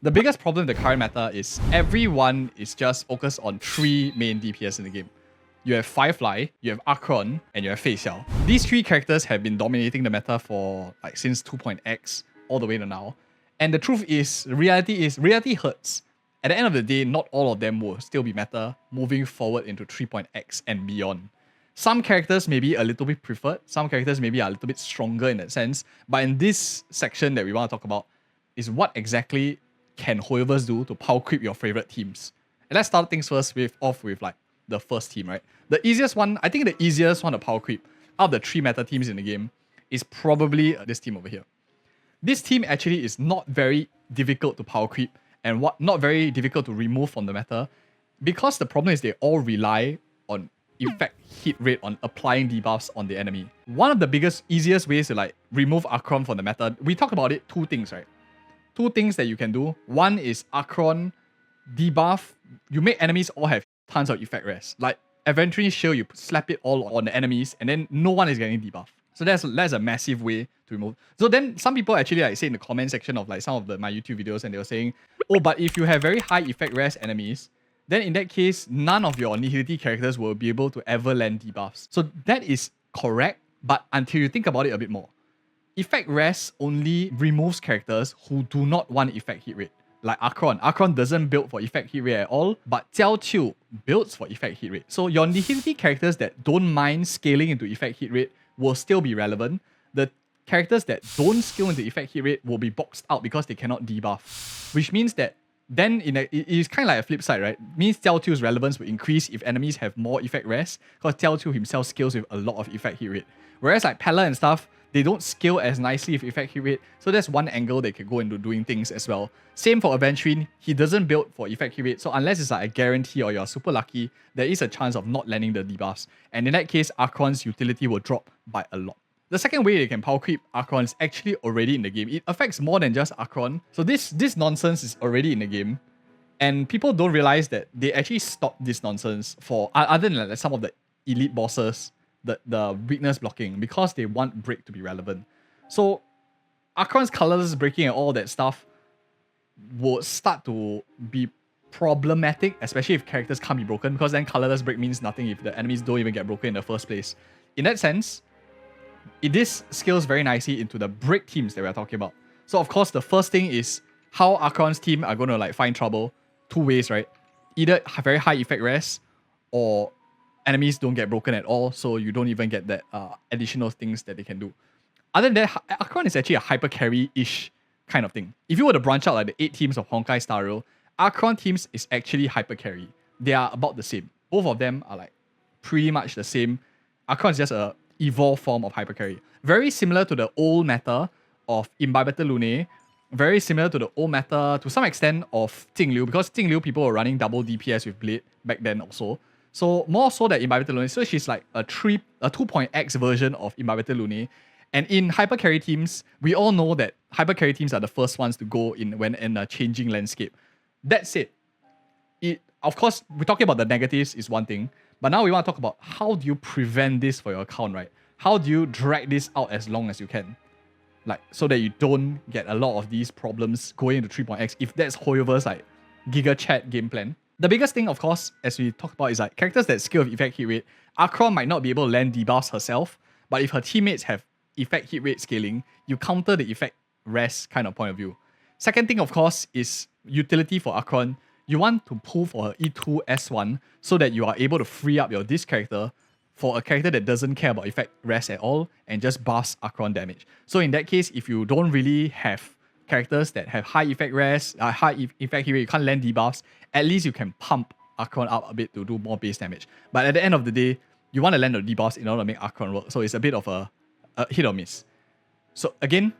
The biggest problem with the current meta is everyone is just focused on 3 main DPS in the game. You have Firefly, you have Acheron, and you have Feixiao. These 3 characters have been dominating the meta for like since 2.x all the way to now. And the truth is, reality hurts. At the end of the day, not all of them will still be meta moving forward into 3.x and beyond. Some characters may be a little bit preferred, some characters maybe are a little bit stronger in that sense. But in this section that we want to talk about is what exactly can Hoyoverse do to power creep your favorite teams. And let's start things first off with like the first team, right? The easiest one, I think the easiest one to power creep out of the 3 meta teams in the game is probably this team over here. This team actually is not very difficult to power creep and not very difficult to remove from the meta, because the problem is they all rely on effect hit rate, on applying debuffs on the enemy. One of the easiest ways to like remove Acheron from the meta, we talked about it, 2 things, right? 2 things that you can do. One is Acheron debuff. You make enemies all have tons of effect res. Like Adventuring Shield, you slap it all on the enemies and then no one is getting debuff. So that's a massive way to remove. So then some people actually like say in the comment section of like some of my YouTube videos, and they were saying, oh, but if you have very high effect res enemies, then in that case, none of your nihility characters will be able to ever land debuffs. So that is correct, but until you think about it a bit more. Effect res only removes characters who do not want effect hit rate. Like Acheron. Acheron doesn't build for effect hit rate at all, but Chow builds for effect hit rate. So your nihility characters that don't mind scaling into effect hit rate will still be relevant. The characters that don't scale into effect hit rate will be boxed out because they cannot debuff. Which means that then it is kind of like a flip side, right? Means Chow's relevance will increase if enemies have more effect res, because Chow himself scales with a lot of effect hit rate. Whereas like Pella and stuff, they don't scale as nicely with effect hit rate, so that's one angle they can go into doing things as well. Same for Adventuring, he doesn't build for effect hit rate, so unless it's like a guarantee or you're super lucky, there is a chance of not landing the debuffs. And in that case, Acheron's utility will drop by a lot. The second way they can power creep Acheron is actually already in the game. It affects more than just Acheron. So this nonsense is already in the game. And people don't realize that they actually stopped this nonsense for, other than like some of the elite bosses, the weakness blocking, because they want break to be relevant. So Acheron's colorless breaking and all that stuff will start to be problematic, especially if characters can't be broken, because then colorless break means nothing if the enemies don't even get broken in the first place. In that sense, this scales very nicely into the break teams that we're talking about. So of course, the first thing is how Acheron's team are going to like find trouble. 2 ways, right? Either very high effect res, or enemies don't get broken at all, so you don't even get that additional things that they can do. Other than that, Acheron is actually a hyper carry-ish kind of thing. If you were to branch out like the 8 teams of Honkai Star Rail, Acheron teams is actually hyper carry. They are about the same. Both of them are like pretty much the same. Acheron is just a evolved form of hyper carry. Very similar to the old meta of Imbibitor Lunae. Very similar to the old meta to some extent of Jingliu, because Jingliu people were running double DPS with Blade back then also. So more so than Imbibitor Lunae. So she's like a 2.x version of Imbibitor Lunae. And in hyper carry teams, we all know that hyper carry teams are the first ones to go in when in a changing landscape. That's it. Of course, we're talking about the negatives is one thing, but now we want to talk about how do you prevent this for your account, right? How do you drag this out as long as you can? Like, so that you don't get a lot of these problems going into 3.x, if that's Hoyoverse like Giga Chat game plan. The biggest thing, of course, as we talked about, is like characters that scale with effect hit rate. Acheron might not be able to land debuffs herself, but if her teammates have effect hit rate scaling, you counter the effect res kind of point of view. Second thing, of course, is utility for Acheron. You want to pull for her E2 S1 so that you are able to free up your this character for a character that doesn't care about effect res at all and just buffs Acheron damage. So in that case, if you don't really have characters that have high effect res, high effect hit rate, you can't land debuffs, at least you can pump Acheron up a bit to do more base damage. But at the end of the day, you want to land the debuffs in order to make Acheron work. So it's a bit of a hit or miss. So again,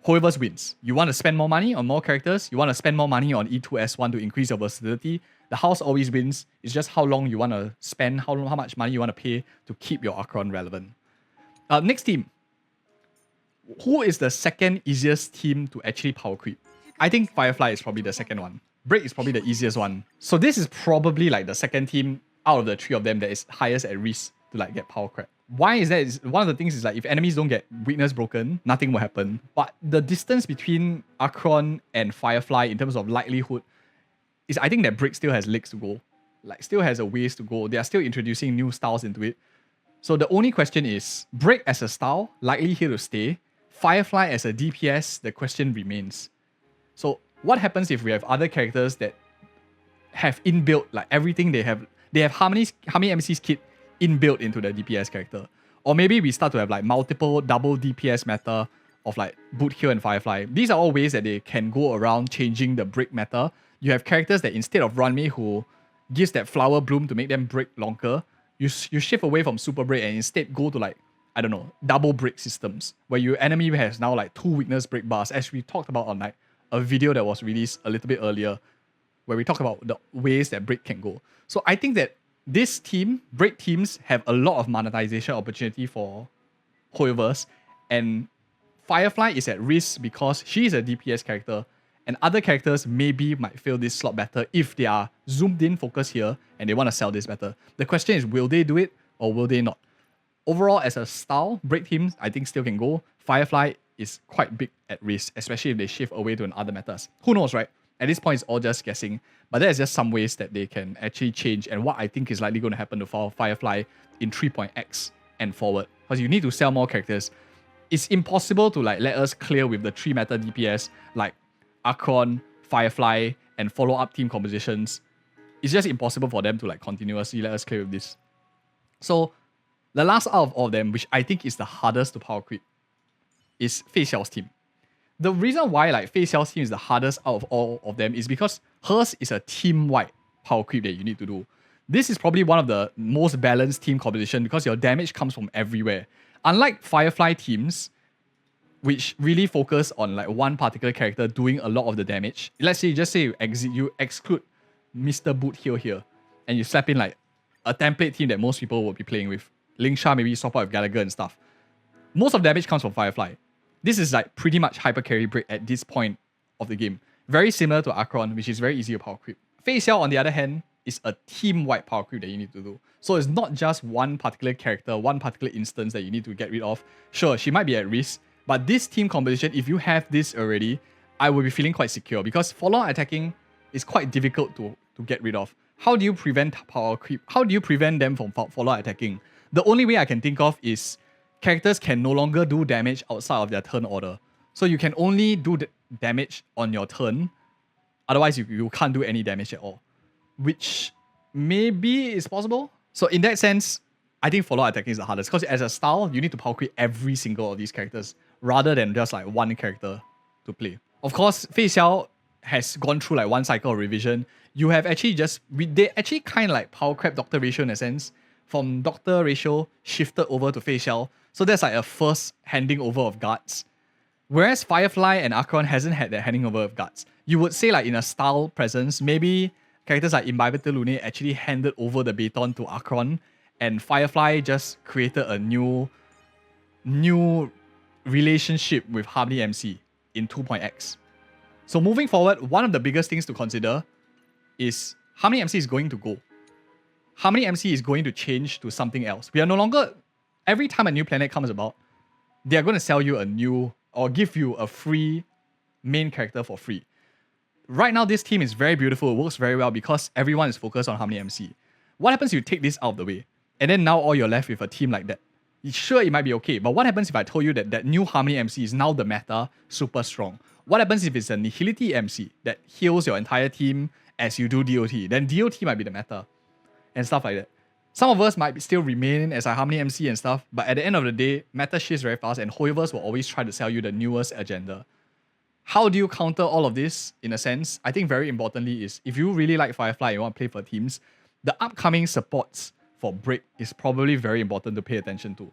Hoyoverse wins. You want to spend more money on more characters, you want to spend more money on E2S1 to increase your versatility. The house always wins. It's just how long you want to spend, how much money you want to pay to keep your Acheron relevant. Next team. Who is the second easiest team to actually power creep? I think Firefly is probably the second one. Break is probably the easiest one. So this is probably like the second team out of the 3 of them that is highest at risk to like get power crept. Why is that? One of the things is like if enemies don't get weakness broken, nothing will happen. But the distance between Acheron and Firefly in terms of likelihood is, I think that Brick still has legs to go. Like still has a ways to go. They are still introducing new styles into it. So the only question is, Brick as a style, likely here to stay. Firefly as a DPS, the question remains. So what happens if we have other characters that have inbuilt, like everything they have Harmony MC's kit inbuilt into the DPS character? Or maybe we start to have like multiple double DPS meta of like Boot Hill and Firefly. These are all ways that they can go around changing the Brick meta. You have characters that instead of Runmei who gives that flower bloom to make them break longer, you shift away from super break and instead go to like, I don't know, double break systems where your enemy has now like 2 weakness break bars, as we talked about on like a video that was released a little bit earlier where we talk about the ways that break can go. So I think that this team, break teams, have a lot of monetization opportunity for Hoyoverse, and Firefly is at risk because she is a DPS character and other characters maybe might fill this slot better if they are zoomed in focus here and they want to sell this better. The question is, will they do it or will they not? Overall, as a style, break teams, I think still can go. Firefly is quite big at risk, especially if they shift away to other metas. Who knows, right? At this point, it's all just guessing. But there's just some ways that they can actually change and what I think is likely going to happen to Firefly in 3.x and forward. Because you need to sell more characters. It's impossible to like let us clear with the 3 meta DPS like Acheron, Firefly, and follow-up team compositions. It's just impossible for them to like continuously let us clear with this. So the last out of all of them, which I think is the hardest to power creep, is Feixiao's team. The reason why like Feixiao's team is the hardest out of all of them is because hers is a team-wide power creep that you need to do. This is probably one of the most balanced team composition because your damage comes from everywhere. Unlike Firefly teams, which really focus on like one particular character doing a lot of the damage. Let's say, just say you exclude Mr. Boot Hill here, and you slap in like a template team that most people will be playing with. Lingsha maybe swap out with Gallagher and stuff. Most of the damage comes from Firefly. This is like pretty much hyper carry break at this point of the game. Very similar to Acheron, which is very easy to power creep. Feixiao, on the other hand, is a team-wide power creep that you need to do. So it's not just one particular character, one particular instance that you need to get rid of. Sure, she might be at risk, but this team composition, if you have this already, I will be feeling quite secure because follow-on attacking is quite difficult to get rid of. How do you prevent power creep? How do you prevent them from follow-on attacking? The only way I can think of is characters can no longer do damage outside of their turn order. So you can only do damage on your turn. Otherwise, you can't do any damage at all. Which maybe is possible. So in that sense, I think follow-on attacking is the hardest. Because as a style, you need to power creep every single of these characters rather than just like one character to play. Of course, Feixiao has gone through like one cycle of revision. You have actually they actually kind of like Powercreep Doctor ratio in a sense. From Doctor ratio shifted over to Feixiao. So that's like a first handing over of guards. Whereas Firefly and Acheron hasn't had that handing over of guards. You would say like in a style presence, maybe characters like Imbibitor Lune actually handed over the baton to Acheron and Firefly just created a new relationship with Harmony MC in 2.x. So moving forward, one of the biggest things to consider is Harmony MC is going to go. Harmony MC is going to change to something else. We are no longer, every time a new planet comes about, they are going to sell you a new or give you a free main character for free. Right now, this team is very beautiful. It works very well because everyone is focused on Harmony MC. What happens if you take this out of the way? And then now all you're left with a team like that. Sure, it might be okay, but what happens if I told you that that new Harmony MC is now the meta, super strong? What happens if it's a Nihility MC that heals your entire team as you do DOT? Then DOT might be the meta and stuff like that. Some of us might still remain as a Harmony MC and stuff, but at the end of the day, meta shifts very fast and Hoyoverse will always try to sell you the newest agenda. How do you counter all of this in a sense? I think very importantly is if you really like Firefly and you want to play for teams, the upcoming supports for break is probably very important to pay attention to.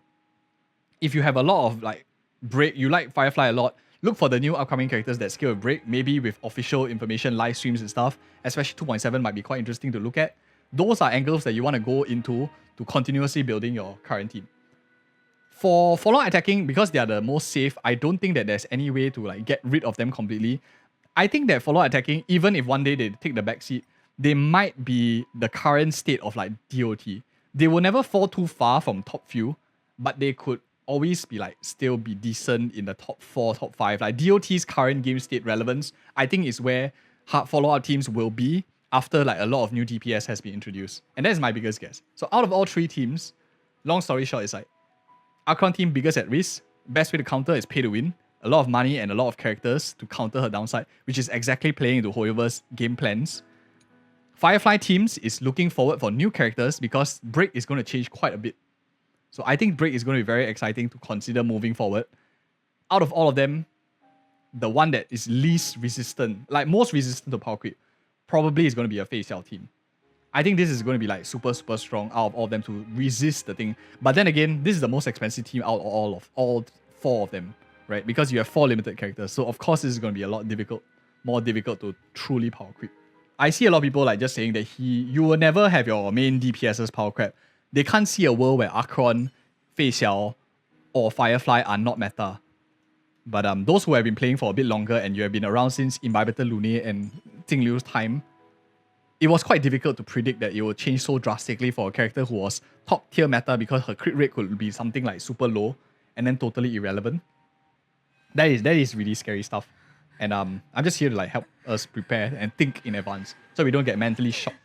If you have a lot of like break, you like Firefly a lot, look for the new upcoming characters that scale with break, maybe with official information, live streams and stuff, especially 2.7 might be quite interesting to look at. Those are angles that you want to go into to continuously building your current team. For follow-on attacking, because they are the most safe, I don't think that there's any way to like get rid of them completely. I think that follow-on attacking, even if one day they take the backseat, they might be the current state of like DOT. They will never fall too far from top few, but they could always be like still be decent in the top 4, top 5. Like DOT's current game state relevance, I think is where hard follow-up teams will be after like a lot of new DPS has been introduced. And that's my biggest guess. So out of all 3 teams, long story short, it's like Acheron team biggest at risk. Best way to counter is pay to win. A lot of money and a lot of characters to counter her downside, which is exactly playing into Hoyover's game plans. Firefly teams is looking forward for new characters because Break is going to change quite a bit. So I think Break is going to be very exciting to consider moving forward. Out of all of them, the one that is least resistant, like most resistant to Powercreep, probably is going to be a Feixiao team. I think this is going to be like super strong out of all of them to resist the thing. But then again, this is the most expensive team out of all 4 of them, right? Because you have 4 limited characters. So of course this is going to be a lot more difficult to truly Powercreep. I see a lot of people like just saying that you will never have your main DPS's Powercreep. They can't see a world where Acheron, Feixiao, or Firefly are not meta. But those who have been playing for a bit longer and you have been around since Imbibitor Lune and Jingliu's time, it was quite difficult to predict that it would change so drastically for a character who was top tier meta because her crit rate could be something like super low and then totally irrelevant. That is really scary stuff. And I'm just here to like help us prepare and think in advance so we don't get mentally shocked